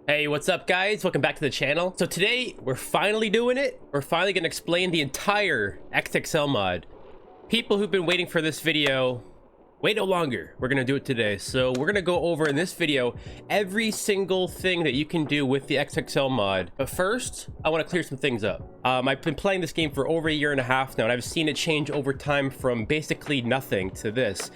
Hey, what's up guys? Welcome back to the channel. So today we're finally doing it. We're finally gonna explain the entire XXL mod. People who've been waiting for this video, wait no longer. We're gonna do it today. So we're gonna go over in this video every single thing that you can do with the XXL mod. But first, I want to clear some things up. I've been playing this game for over a year and a half now, and I've seen it change over time from basically nothing to this.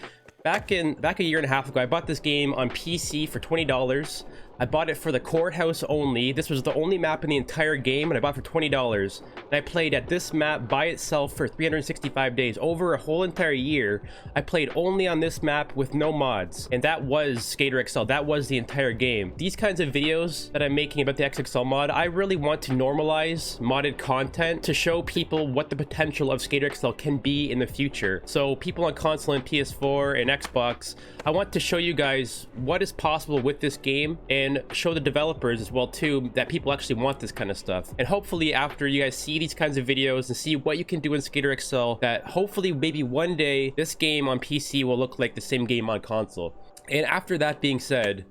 Back a year and a half ago, I bought this game on PC for $20. I bought it for the courthouse only. This was the only map in the entire game, and I bought it for $20. And I played at this map by itself for 365 days. Over a whole entire year, I played only on this map with no mods. And that was Skater XL. That was the entire game. These kinds of videos that I'm making about the XXL mod, I really want to normalize modded content to show people what the potential of Skater XL can be in the future. So people on console and PS4 and Xbox, I want to show you guys what is possible with this game and show the developers as well too that people actually want this kind of stuff. And hopefully after you guys see these kinds of videos and see what you can do in Skater XL, that hopefully maybe one day this game on PC will look like the same game on console. And after that being said,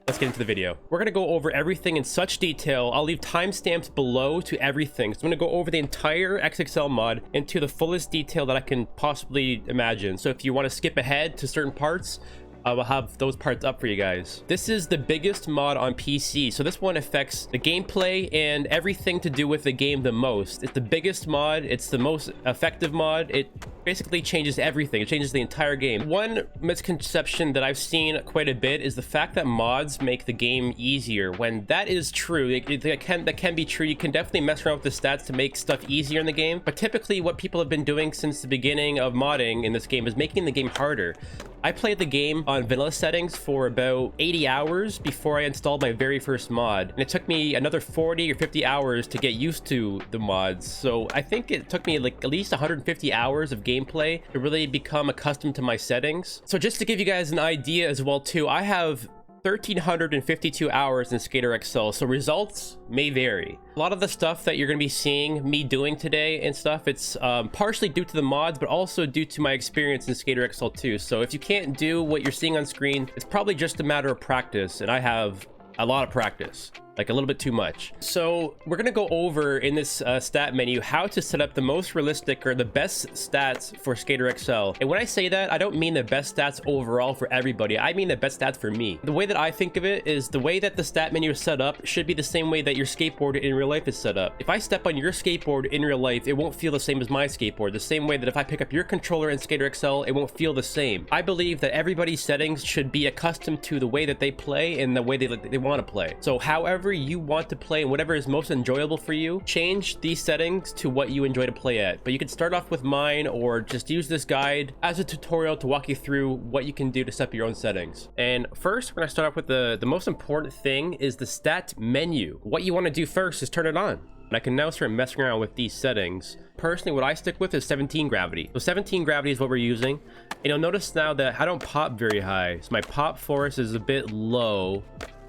let's get into the video. We're going to go over everything in such detail. I'll leave timestamps below to everything. So I'm going to go over the entire XXL mod into the fullest detail that I can possibly imagine. So if you want to skip ahead to certain parts, I will have those parts up for you guys. This is the biggest mod on PC, so this one affects the gameplay and everything to do with the game the most. It's the biggest mod, it's the most effective mod. It basically changes everything. It changes the entire game. One misconception that I've seen quite a bit is the fact that mods make the game easier. When that is true, that can be true. You can definitely mess around with the stats to make stuff easier in the game, but typically what people have been doing since the beginning of modding in this game is making the game harder. I played the game on vanilla settings for about 80 hours before I installed my very first mod, and it took me another 40 or 50 hours to get used to the mods. So I think it took me like at least 150 hours of gameplay to really become accustomed to my settings. So just to give you guys an idea as well too, I have 1,352 hours in Skater XL, so results may vary. A lot of the stuff that you're going to be seeing me doing today and stuff, it's partially due to the mods, but also due to my experience in Skater XL too. So if you can't do what you're seeing on screen, it's probably just a matter of practice, and I have a lot of practice, like a little bit too much. So we're gonna go over in this stat menu how to set up the most realistic or the best stats for Skater XL. And when I say that, I don't mean the best stats overall for everybody. I mean the best stats for me. The way that I think of it is the way that the stat menu is set up should be the same way that your skateboard in real life is set up. If I step on your skateboard in real life, it won't feel the same as my skateboard. The same way that if I pick up your controller in Skater XL, it won't feel the same. I believe that everybody's settings should be accustomed to the way that they play and the way they want to play. So however you want to play and whatever is most enjoyable for you, change these settings to what you enjoy to play at. But you can start off with mine or just use this guide as a tutorial to walk you through what you can do to set up your own settings. And first, we're going to start off with the most important thing is the stat menu. What you want to do first is turn it on. And I can now start messing around with these settings. Personally, what I stick with is 17 gravity. So 17 gravity is what we're using. And you'll notice now that I don't pop very high. So my pop force is a bit low.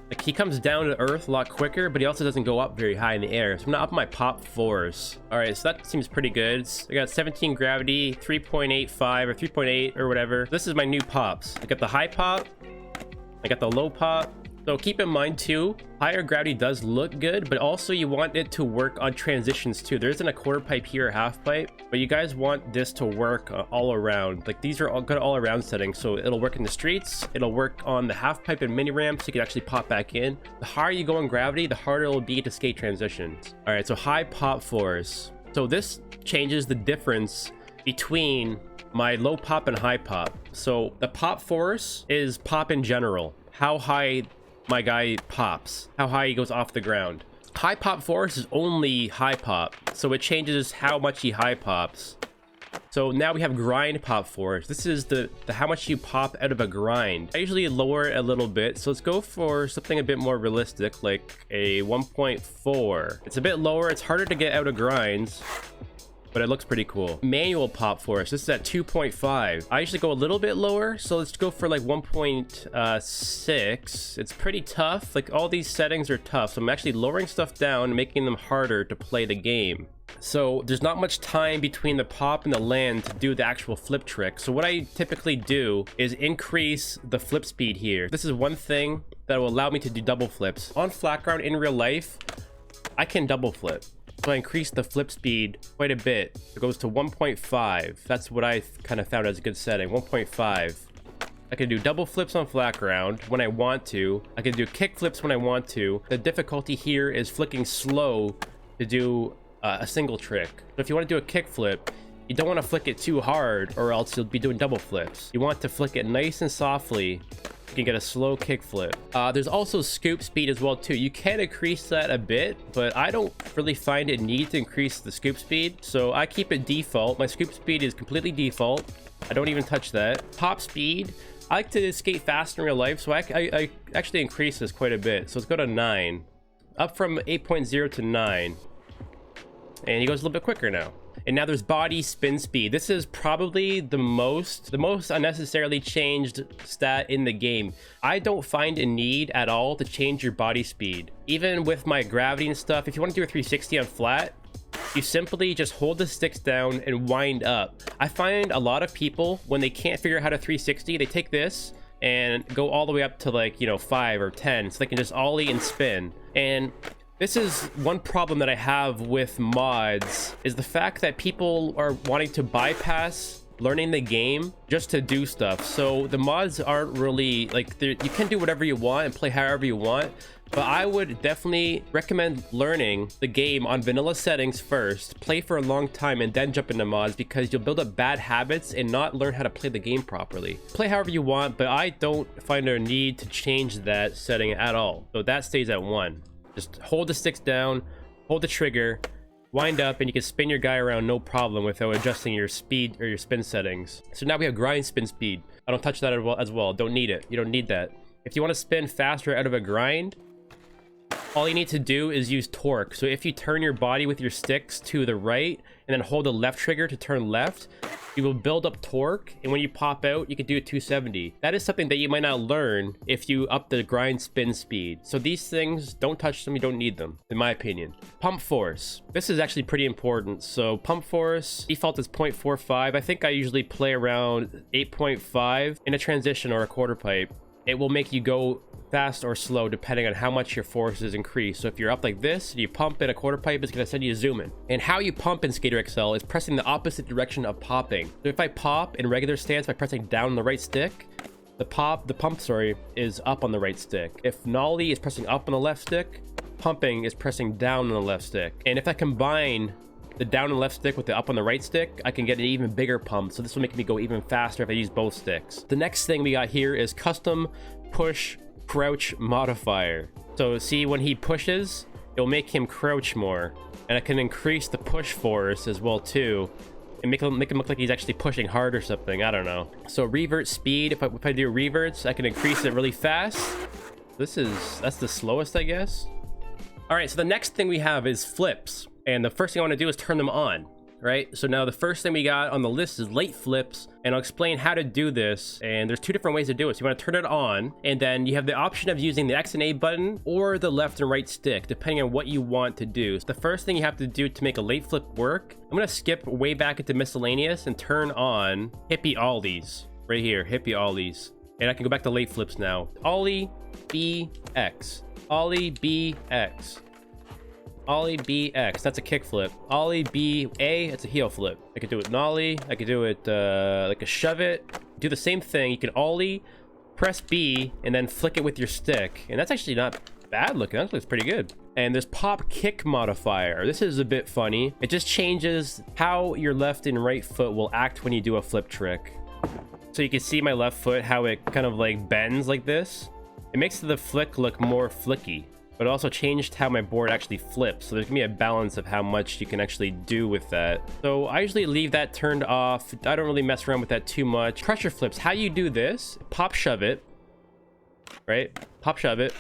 Like he comes down to earth a lot quicker, but he also doesn't go up very high in the air. So I'm gonna up my pop force. All right, so that seems pretty good. I got 17 gravity, 3.85 or 3.8 or whatever. This is my new pops. I got the high pop, I got the low pop. So keep in mind too, higher gravity does look good, but also you want it to work on transitions too. There isn't a quarter pipe here or half pipe, but you guys want this to work all around. Like these are all good all around settings. So it'll work in the streets, it'll work on the half pipe and mini ramps. So you can actually pop back in. The higher you go in gravity, the harder it'll be to skate transitions. All right, so high pop force. So this changes the difference between my low pop and high pop. So the pop force is pop in general. How high my guy pops, how high he goes off the ground. High pop force is only high pop, so it changes how much he high pops. So now we have grind pop force. This is the how much you pop out of a grind. I usually lower it a little bit, so let's go for something a bit more realistic, like a 1.4. It's a bit lower, it's harder to get out of grinds. but it looks pretty cool. Manual pop force, this is at 2.5. I usually go a little bit lower, so let's go for like 1.6. It's pretty tough. Like all these settings are tough, so I'm actually lowering stuff down and making them harder to play the game. So there's not much time between the pop and the land to do the actual flip trick. So what I typically do is increase the flip speed here. This is one thing that will allow me to do double flips. On flat ground in real life, I can double flip. So I increase the flip speed quite a bit. It goes to 1.5. That's what I kind of found as a good setting, 1.5. I can do double flips on flat ground when I want to. I can do kick flips when I want to. The difficulty here is flicking slow to do a single trick. So if you want to do a kick flip, you don't want to flick it too hard or else you'll be doing double flips. You want to flick it nice and softly. You can get a slow kick flip. There's also scoop speed as well too. You can increase that a bit, but I don't really find it need to increase the scoop speed. So I keep it default. My scoop speed is completely default. I don't even touch that. Pop speed, I like to skate fast in real life, so I actually increase this quite a bit. So let's go to 9. Up from 8.0 to 9. And he goes a little bit quicker now. And now there's body spin speed. This is probably the most unnecessarily changed stat in the game. I don't find a need at all to change your body speed. Even with my gravity and stuff, if you want to do a 360 on flat, you simply just hold the sticks down and wind up. I find a lot of people, when they can't figure out how to 360, they take this and go all the way up to like, 5 or 10, so they can just ollie and spin. And this is one problem that I have with mods, is the fact that people are wanting to bypass learning the game just to do stuff. So the mods aren't really like, you can do whatever you want and play however you want, but I would definitely recommend learning the game on vanilla settings first, play for a long time, and then jump into mods, because you'll build up bad habits and not learn how to play the game properly. Play however you want, but I don't find a need to change that setting at all. So that stays at 1. Just hold the sticks down, hold the trigger, wind up, and you can spin your guy around no problem without adjusting your speed or your spin settings. So now we have grind spin speed. I don't touch that as well. Don't need it. You don't need that. If you want to spin faster out of a grind, all you need to do is use torque. So if you turn your body with your sticks to the right and then hold the left trigger to turn left, you will build up torque, and when you pop out, you can do a 270. That is something that you might not learn if you up the grind spin speed. So these things, don't touch them, you don't need them, in my opinion. Pump force. This is actually pretty important. So pump force, default is 0.45. I think I usually play around 8.5 in a transition or a quarter pipe. It will make you go fast or slow depending on how much your force is increased. So if you're up like this and you pump in a quarter pipe, it's going to send you zooming. And how you pump in Skater XL is pressing the opposite direction of popping. So if I pop in regular stance by pressing down on the right stick, the pump is up on the right stick. If nollie is pressing up on the left stick, pumping is pressing down on the left stick. And if I combine the down and left stick with the up on the right stick, I can get an even bigger pump. So this will make me go even faster if I use both sticks. The next thing we got here is custom push crouch modifier. So see, when he pushes, it'll make him crouch more, and I can increase the push force as well too, and make him look like he's actually pushing hard or something. I don't know. So revert speed, if I do reverts, I can increase it really fast. That's the slowest, I guess. All right, so the next thing we have is flips, and the first thing I want to do is turn them on. Right, so now the first thing we got on the list is late flips, and I'll explain how to do this. And there's 2 different ways to do it. So you want to turn it on, and then you have the option of using the X and A button or the left and right stick, depending on what you want to do. So the first thing you have to do to make a late flip work, I'm going to skip way back into miscellaneous and turn on hippie ollies right here, hippie ollies, and I can go back to late flips now. Ollie BX, Ollie BX. Ollie BX, that's a kick flip. Ollie BA, it's a heel flip. I could do it nollie. I could do it like a shove it. Do the same thing. You can ollie, press B, and then flick it with your stick. And that's actually not bad looking. That looks pretty good. And there's pop kick modifier. This is a bit funny. It just changes how your left and right foot will act when you do a flip trick. So you can see my left foot, how it kind of like bends like this. It makes the flick look more flicky. But it also changed how my board actually flips. So there's gonna be a balance of how much you can actually do with that. So I usually leave that turned off. I don't really mess around with that too much. Pressure flips, how you do this, pop shove it, right? Pop shove it.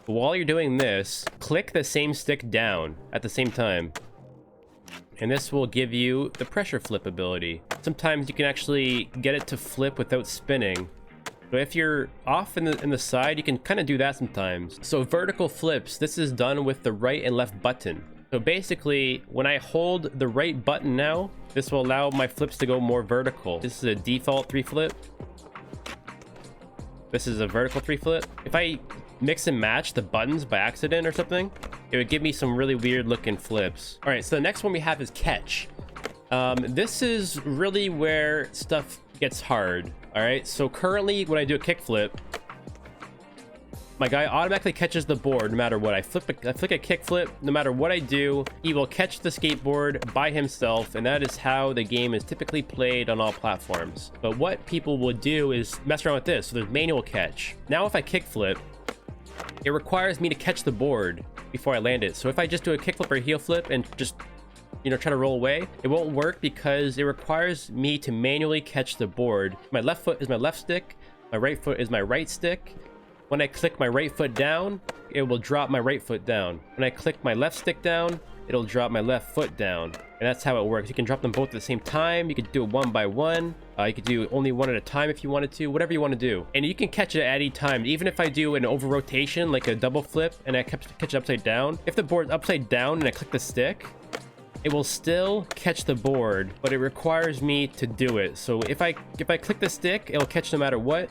While you're doing this, click the same stick down at the same time. and this will give you the pressure flip ability. Sometimes you can actually get it to flip without spinning. So if you're off in the side, you can kind of do that sometimes. So vertical flips, this is done with the right and left button. So basically, when I hold the right button now, this will allow my flips to go more vertical. This is a default 3 flip. This is a vertical 3 flip. If I mix and match the buttons by accident or something, it would give me some really weird looking flips. All right, so the next one we have is catch. This is really where stuff gets hard. All right, so currently when I do a kickflip, my guy automatically catches the board no matter what. I flick a kickflip, no matter what I do, he will catch the skateboard by himself, and that is how the game is typically played on all platforms. But what people will do is mess around with this. So there's manual catch. Now if I kickflip, it requires me to catch the board before I land it. So if I just do a kickflip or a heel flip and just, you know, try to roll away, it won't work because it requires me to manually catch the board. My left foot is my left stick, my right foot is my right stick. When I click my right foot down, it will drop my right foot down. When I click my left stick down, it'll drop my left foot down. And that's how it works. You can drop them both at the same time. You could do it one by one. You could do only one at a time if you wanted to, whatever you want to do. And you can catch it at any time. Even if I do an over rotation, like a double flip, and I catch it upside down. If the board's upside down and I click the stick, it will still catch the board, but it requires me to do it. So if I click the stick, it'll catch no matter what,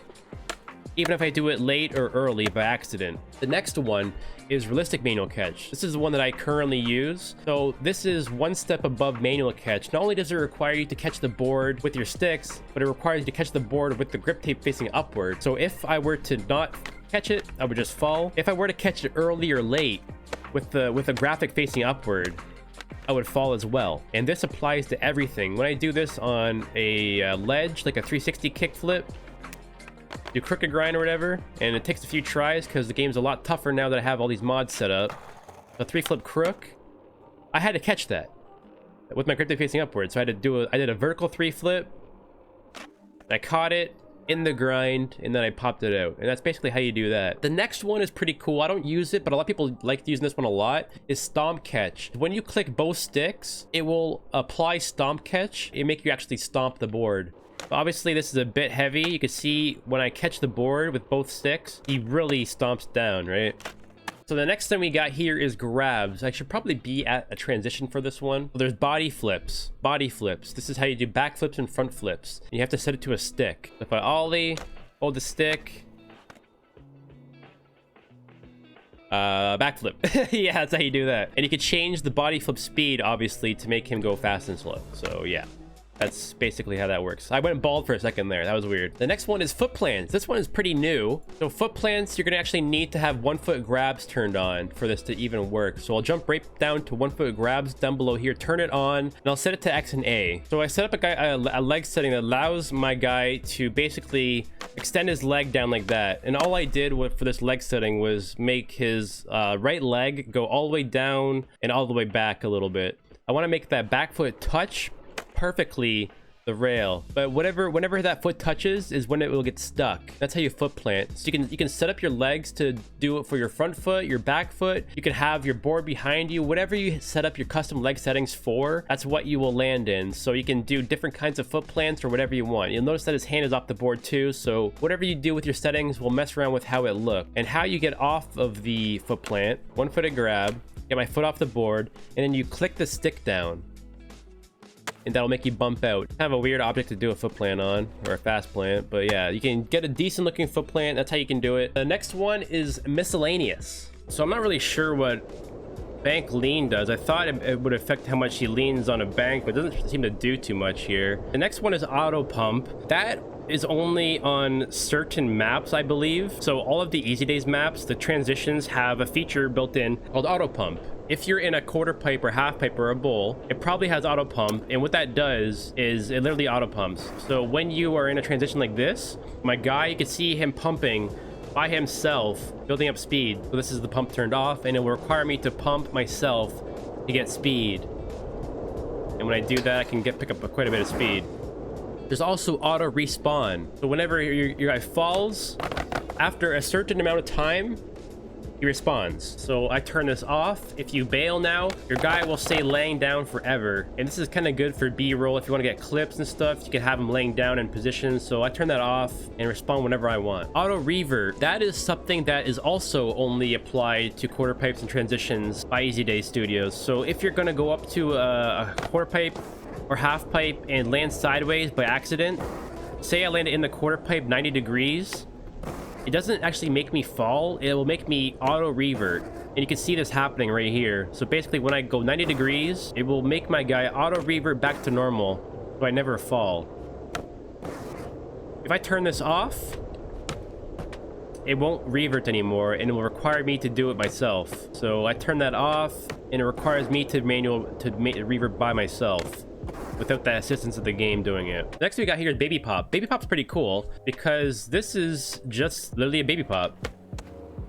even if I do it late or early by accident. The next one is realistic manual catch. This is the one that I currently use. So this is one step above manual catch. Not only does it require you to catch the board with your sticks, but it requires you to catch the board with the grip tape facing upward. So if I were to not catch it, I would just fall. If I were to catch it early or late with the graphic facing upward, I would fall as well. And this applies to everything. When I do this on a ledge, like a 360 kickflip, do crooked grind or whatever, and it takes a few tries because the game's a lot tougher now that I have all these mods set up. A 3 flip crook, I had to catch that with my grip tape facing upward. So I did a vertical 3 flip, I caught it in the grind, and then I popped it out. And that's basically how you do that. The next one is pretty cool. I don't use it, but a lot of people like using this one a lot, is stomp catch. When you click both sticks, it will apply stomp catch and make you actually stomp the board. Obviously this is a bit heavy. You can see when I catch the board with both sticks, he really stomps down, right? So the next thing we got here is grabs. I should probably be at a transition for this one. There's body flips. Body flips. This is how you do back flips and front flips. And you have to set it to a stick. If I ollie, hold the stick, backflip. Yeah, that's how you do that. And you can change the body flip speed, obviously, to make him go fast and slow. So yeah. That's basically how that works. I went bald for a second there. That was weird. The next one is foot plants. This one is pretty new. So foot plants, you're gonna actually need to have 1 foot grabs turned on for this to even work. So I'll jump right down to 1 foot grabs down below here, turn it on, and I'll set it to X and A. So I set up a leg setting that allows my guy to basically extend his leg down like that. And all I did for this leg setting was make his right leg go all the way down and all the way back a little bit. I wanna make that back foot touch perfectly the rail, but whenever that foot touches is when it will get stuck. That's how you foot plant. So you can set up your legs to do it for your front foot, your back foot. You can have your board behind you. Whatever you set up your custom leg settings for, that's what you will land in. So you can do different kinds of foot plants or whatever you want. You'll notice that his hand is off the board too, so whatever you do with your settings will mess around with how it looks. And how you get off of the foot plant: 1 foot grab, get my foot off the board, and then you click the stick down, and that'll make you bump out. Kind of a weird object to do a foot plant on, or a fast plant, but yeah, you can get a decent looking foot plant. That's how you can do it. The next one is miscellaneous. So I'm not really sure what bank lean does. I thought it would affect how much he leans on a bank, but it doesn't seem to do too much here. The next one is auto pump. That is only on certain maps, I believe. So all of the Easy Days maps, the transitions have a feature built in called auto pump. If you're in a quarter pipe or half pipe or a bowl, it probably has auto pump, and what that does is it literally auto pumps. So when you are in a transition like this, my guy, you can see him pumping by himself, building up speed. So this is the pump turned off, and it will require me to pump myself to get speed. And when I do that, I can pick up quite a bit of speed. There's also auto respawn. So whenever your guy falls, after a certain amount of time, he respawns. So I turn this off. If you bail now, your guy will stay laying down forever. And this is kind of good for B-roll. If you want to get clips and stuff, you can have him laying down in position. So I turn that off and respawn whenever I want. Auto revert, that is something that is also only applied to quarter pipes and transitions by Easy Day Studios. So if you're going to go up to a quarter pipe or half pipe and land sideways by accident, say I landed in the quarter pipe 90 degrees, it doesn't actually make me fall. It will make me auto revert. And you can see this happening right here. So basically when I go 90 degrees, it will make my guy auto revert back to normal, so I never fall. If I turn this off, it won't revert anymore, and it will require me to do it myself. So I turn that off, and it requires me to revert by myself without the assistance of the game doing it. Next we got here is Baby Pop. Baby Pop's pretty cool because this is just literally a Baby Pop.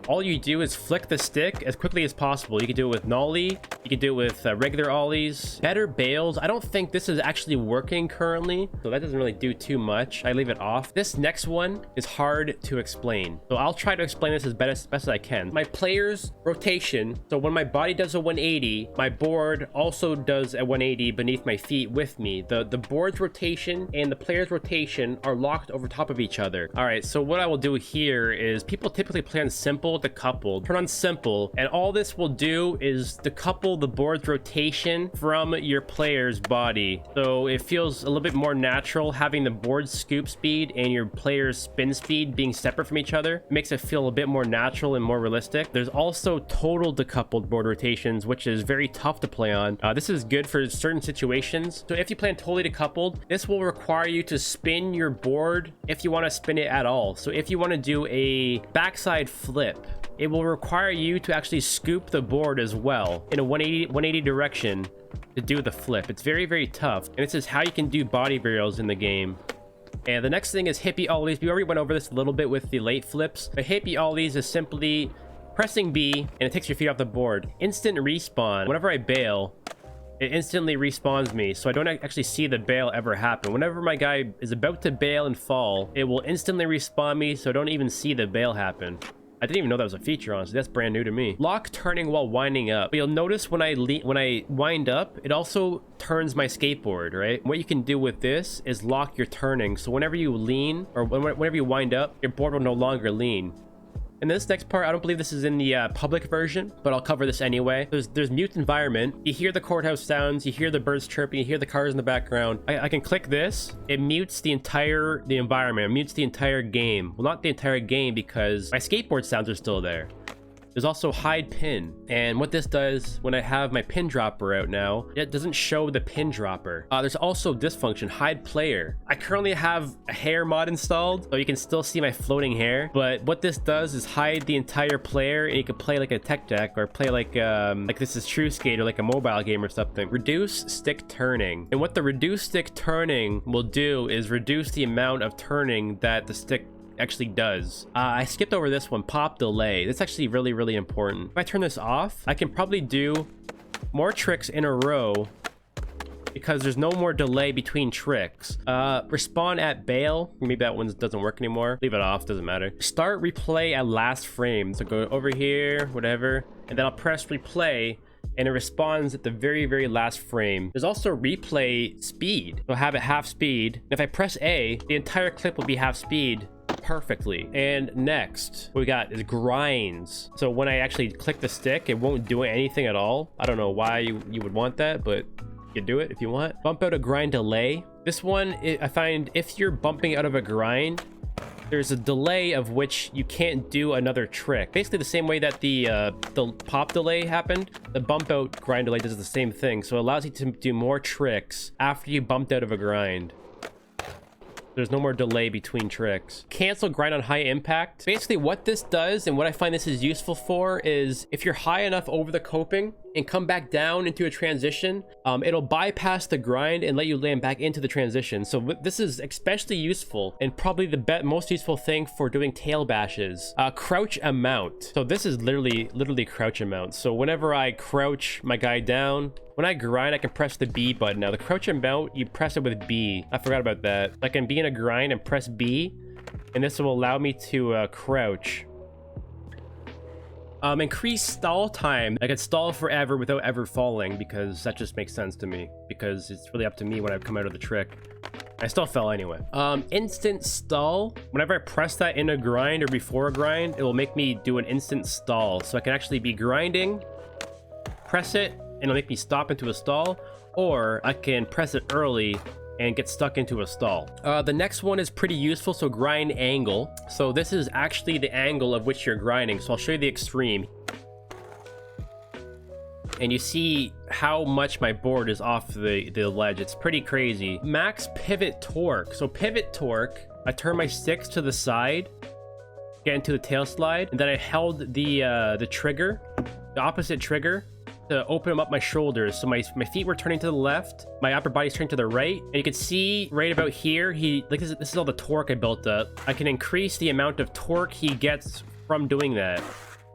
All you do is flick the stick as quickly as possible. You can do it with nollie, you can do it with regular ollies. Better bails. I don't think this is actually working currently, so that doesn't really do too much. I leave it off. This next one is hard to explain, so I'll try to explain this as best as I can. My player's rotation, so when my body does a 180, my board also does a 180 beneath my feet with me. The board's rotation and the player's rotation are locked over top of each other. All right, so what I will do here is people typically play on simple decoupled. Turn on simple, and all this will do is decouple the board's rotation from your player's body, so it feels a little bit more natural having the board scoop speed and your player's spin speed being separate from each other. It makes it feel a bit more natural and more realistic. There's also total decoupled board rotations, which is very tough to play on. This is good for certain situations. So if you plan totally decoupled, this will require you to spin your board if you want to spin it at all. So if you want to do a backside flip, it will require you to actually scoop the board as well in a 180 direction to do the flip. It's very, very tough. And this is how you can do body varials in the game. And the next thing is hippie ollies. We already went over this a little bit with the late flips. But hippie ollies is simply pressing B and it takes your feet off the board. Instant respawn. Whenever I bail, it instantly respawns me, so I don't actually see the bail ever happen. Whenever my guy is about to bail and fall, it will instantly respawn me, so I don't even see the bail happen. I didn't even know that was a feature, honestly. That's brand new to me. Lock turning while winding up. But you'll notice when I wind up, it also turns my skateboard, right? What you can do with this is lock your turning. So whenever you lean, or whenever you wind up, your board will no longer lean. And this next part, I don't believe this is in the public version, but I'll cover this anyway. There's mute environment. You hear the courthouse sounds, you hear the birds chirping, you hear the cars in the background. I can click this. It mutes the environment. It mutes the entire game. Well, not the entire game because my skateboard sounds are still there. There's also hide pin, and what this does when I have my pin dropper out now, it doesn't show the pin dropper. There's also this function, hide player. I currently have a hair mod installed, so you can still see my floating hair, but what this does is hide the entire player, and you can play like a tech deck or play like this is True Skate or like a mobile game or something. Reduce stick turning, and what the reduce stick turning will do is reduce the amount of turning that the stick actually does. I skipped over this one, pop delay. That's actually really, really important. If I turn this off, I can probably do more tricks in a row because there's no more delay between tricks. Respawn at bail. Maybe that one doesn't work anymore. Leave it off, doesn't matter. Start replay at last frame. So go over here, whatever, and then I'll press replay, and it responds at the very, very last frame. There's also replay speed. So have it half speed. If I press A, the entire clip will be half speed perfectly. And next what we got is grinds. So when I actually click the stick, it won't do anything at all. I don't know why you would want that, but you can do it if you want. Bump out a grind delay. This one, I find if you're bumping out of a grind, there's a delay of which you can't do another trick. Basically the same way that the pop delay happened, the bump out grind delay does the same thing. So it allows you to do more tricks after you bumped out of a grind. There's no more delay between tricks. Cancel grind on high impact. Basically what this does, and what I find this is useful for, is if you're high enough over the coping and come back down into a transition, it'll bypass the grind and let you land back into the transition. So this is especially useful and probably the most useful thing for doing tail bashes. Crouch amount. So this is literally crouch amount. So whenever I crouch my guy down, when I grind, I can press the B button. Now the crouch amount, you press it with B. I forgot about that. I can be in a grind and press B, and this will allow me to crouch. Increase stall time. I could stall forever without ever falling, because that just makes sense to me, because it's really up to me when I come out of the trick. I still fell anyway. Instant stall. Whenever I press that in a grind or before a grind, it will make me do an instant stall. So I can actually be grinding, press it, and it'll make me stop into a stall, or I can press it early and get stuck into a stall. The next one is pretty useful, so grind angle. So this is actually the angle of which you're grinding. So I'll show you the extreme. And you see how much my board is off the ledge. It's pretty crazy. Max pivot torque. So pivot torque, I turn my sticks to the side, get into the tail slide, and then I held the trigger, the opposite trigger, to open up my shoulders. So my feet were turning to the left, my upper body's turning to the right, and you can see right about here, this is all the torque I built up. I can increase the amount of torque he gets from doing that.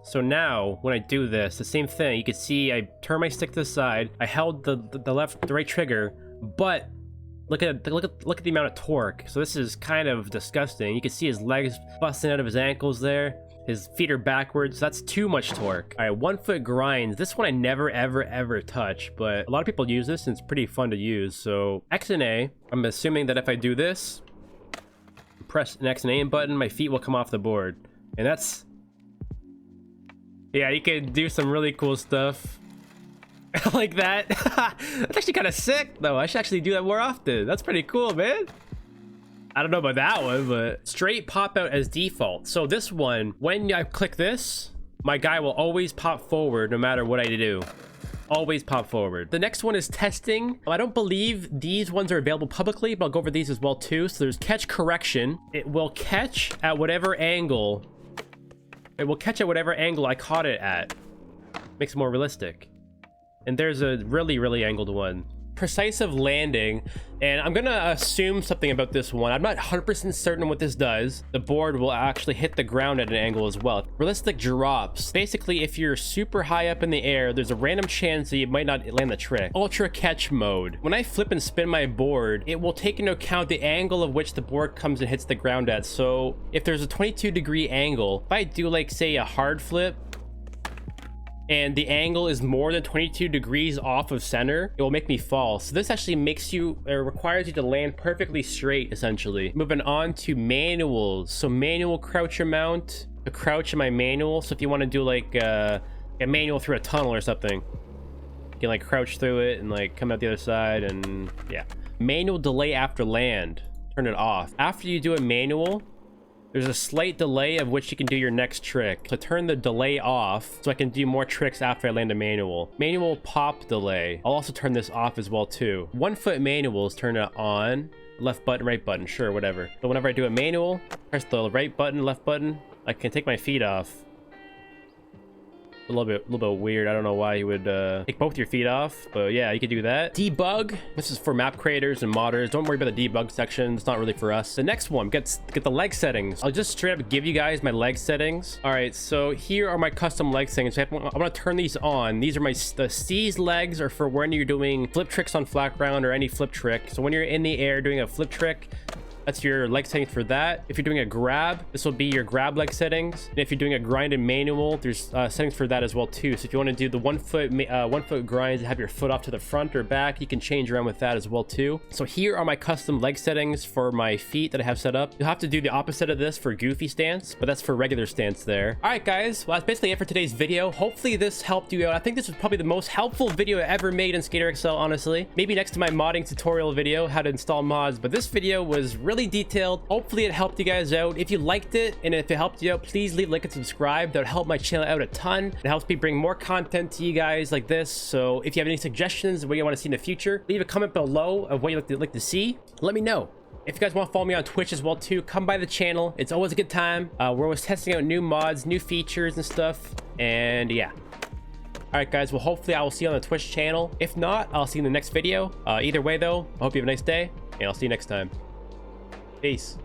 So now when I do this, the same thing, you can see I turn my stick to the side, I held the right trigger, but look at the amount of torque. So this is kind of disgusting. You can see his legs busting out of his ankles there. His feet are backwards. That's too much torque. All right, 1 foot grinds. This one I never, ever touch, but a lot of people use this and it's pretty fun to use. So X and A, I'm assuming that if I do this, press an X and A button, my feet will come off the board. And that's, yeah, you can do some really cool stuff like that. That's actually kind of sick though. I should actually do that more often. That's pretty cool, man. I don't know about that one, but straight pop out as default. So this one, when I click this, my guy will always pop forward no matter what I do. Always pop forward. The next one is testing. I don't believe these ones are available publicly, but I'll go over these as well too. So there's catch correction. It will catch at whatever angle. It will catch at whatever angle I caught it at. Makes it more realistic. And there's a really angled one. Precisive landing, and I'm gonna assume something about this one. I'm not 100% certain what this does. The board will actually hit the ground at an angle as well. Realistic drops. Basically, if you're super high up in the air, there's a random chance that you might not land the trick. Ultra catch mode. When I flip and spin my board, it will take into account the angle of which the board comes and hits the ground at. So if there's a 22-degree angle, if I do like say a hard flip, and the angle is more than 22 degrees off of center, it will make me fall. So this actually makes you, requires you to land perfectly straight, essentially. Moving on to manuals. So manual croucher mount, the crouch in my manual. So if you want to do like a manual through a tunnel or something, you can like crouch through it and like come out the other side, and yeah. Manual delay after land, turn it off. After you do a manual, there's a slight delay of which you can do your next trick. So turn the delay off so I can do more tricks after I land a manual. Manual pop delay. I'll also turn this off as well too. 1 foot manuals, turn it on. Left button, right button, sure, whatever. But whenever I do a manual, press the right button, left button, I can take my feet off. A little bit weird. I don't know why you would take both your feet off, but yeah, you could do that. Debug. This is for map creators and modders. Don't worry about the debug section. It's not really for us. The next one, get the leg settings. I'll just straight up give you guys my leg settings. All right, so here are my custom leg settings. I'm gonna turn these on. These are the C's legs are for when you're doing flip tricks on flat ground or any flip trick. So when you're in the air doing a flip trick, that's your leg settings for that. If you're doing a grab, this will be your grab leg settings. And if you're doing a grind and manual, there's settings for that as well too. So if you want to do the 1 foot grinds and have your foot off to the front or back, you can change around with that as well too. So here are my custom leg settings for my feet that I have set up. You'll have to do the opposite of this for goofy stance, but that's for regular stance there. All right, guys. Well, that's basically it for today's video. Hopefully this helped you out. I think this was probably the most helpful video I ever made in Skater XL, honestly. Maybe next to my modding tutorial video, how to install mods, but this video was really detailed. Hopefully it helped you guys out. If you liked it and if it helped you out, please leave a like and subscribe. That would help my channel out a ton. It helps me bring more content to you guys like this. So if you have any suggestions of what you want to see in the future, leave a comment below of what you'd like to see. Let me know. If you guys want to follow me on Twitch as well too, come by the channel. It's always a good time. We're always testing out new mods, new features and stuff, and yeah. All right, guys. Well, hopefully I will see you on the Twitch channel. If not, I'll see you in the next video. Either way though, I hope you have a nice day, and I'll see you next time. Peace.